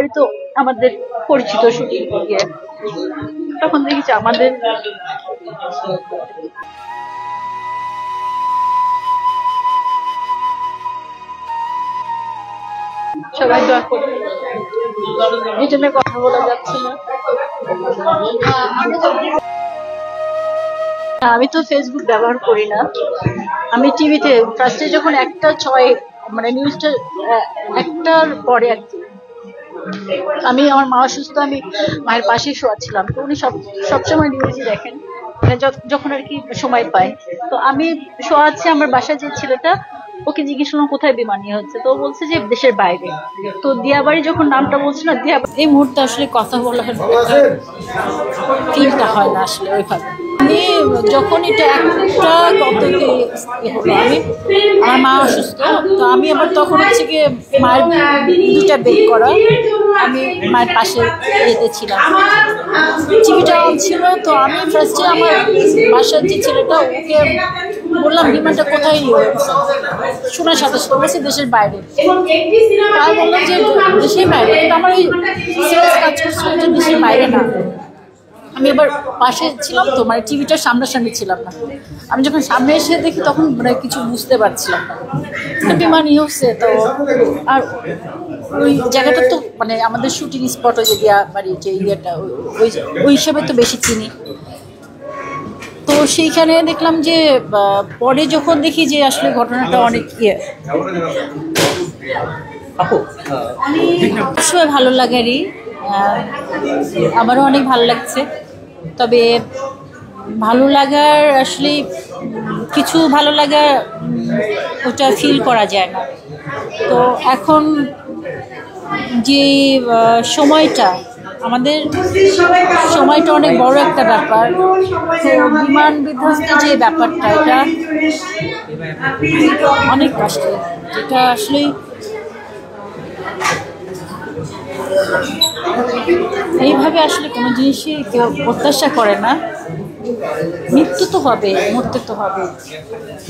বাড়ি তো আমাদের পরিচিত শুটিং ইয়ে, তখন দেখেছি আমাদের সবাই দোয়া করবে। এই জন্য কথা বলা যাচ্ছে না। আমি তো ফেসবুক ব্যবহার করি না। আমি টিভিতে ফার্স্টে যখন 1:06 মানে নিউজটা 1টার পরে আর কি, আমি আমার মা অসুস্থ, আমি মায়ের পাশে শোয়া ছিলাম, তো উনি সবসময় নিউজই দেখেন মানে যখন আর কি সময় পায়। তো আমি শোয়া আছি, আমার বাসায় যে ছেলেটা, ওকে জিজ্ঞেস করলাম কোথায় বিমান নিয়ে হচ্ছে, তো বলছে যে দেশের বাইরে। তো দিয়াবাড়ি যখন নামটা বলছে না, দিয়াবাড়ি এই মুহূর্তে আসলে কথা বলার ফিলটা হয় না আসলে ওইভাবে। আমি যখন এটা একটা কত হলো, আমি আমার মা অসুস্থ, তো আমি আবার তখন হচ্ছে গিয়ে মায়ের দুটা বেক করা, আমি মায়ের পাশে যেতে ছিলাম, টিভিটা অন ছিল। তো আমি ফার্স্টে আমার বাসার যে ছেলেটা, ওকে বললাম বিমানটা কোথায় নিয়ে হচ্ছে, শোনার সাথে সাথে বলছি দেশের বাইরে। আমি বললাম যে দেশের বাইরে, কিন্তু আমার ওই সিরিয়াস কাজ করছিল যে দেশের বাইরে না। আমি এবার পাশে ছিলাম তো, মানে টিভিটার সামনাসামনি ছিলাম না। আমি যখন সামনে এসে দেখি তখন মানে কিছু বুঝতে পারছিলাম না, বিমান ইয়ে হচ্ছে। তো আর ওই জায়গাটা তো মানে আমাদের শুটিং স্পট, ওই যে দিয়াবাড়ি যে ইয়েটা, ওই হিসাবে তো বেশি চিনি। তো সেইখানে দেখলাম যে পরে যখন দেখি যে আসলে ঘটনাটা অনেক অবশ্যই ভালো লাগারই, আমারও অনেক ভালো লাগছে। তবে ভালো লাগার আসলে কিছু ভালো লাগা ওটা ফিল করা যায় না। তো এখন যে সময়টা, আমাদের সময়টা অনেক বড় একটা ব্যাপার। তো বিমান বিধ্বস্ত যে ব্যাপারটা, এটা অনেক কষ্টের, যেটা আসলে এইভাবে আসলে কোনো জিনিসই কেউ প্রত্যাশা করে না। মৃত্যু তো হবে, মরতে তো হবে।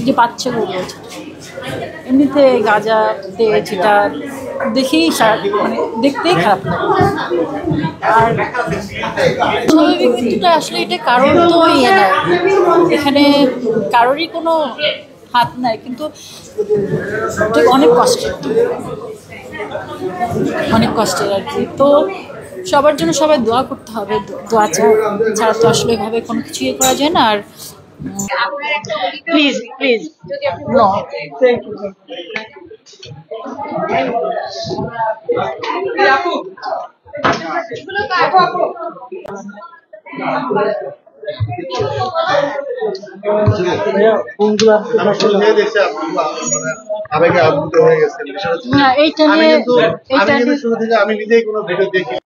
যে বাচ্চাগুলো এমনিতে গাঁজাতে যেটা দেখেই মানে দেখতেই খারাপ লাগে। আর স্বাভাবিক মৃত্যুটা আসলে এটা কারোর তো ইয়ে নাই, এখানে কারোরই কোনো হাত নাই, কিন্তু অনেক কষ্টের, অনেক কষ্টের আর কি। তো সবার জন্য সবাই দোয়া করতে হবে, দোয়া ছাড়া তো আসলে এভাবে কোনো কিছু ইয়ে করা যায় না। আর প্লিজ প্লিজ নো, আমি নিজেই কোনো ভিডিও দেখি।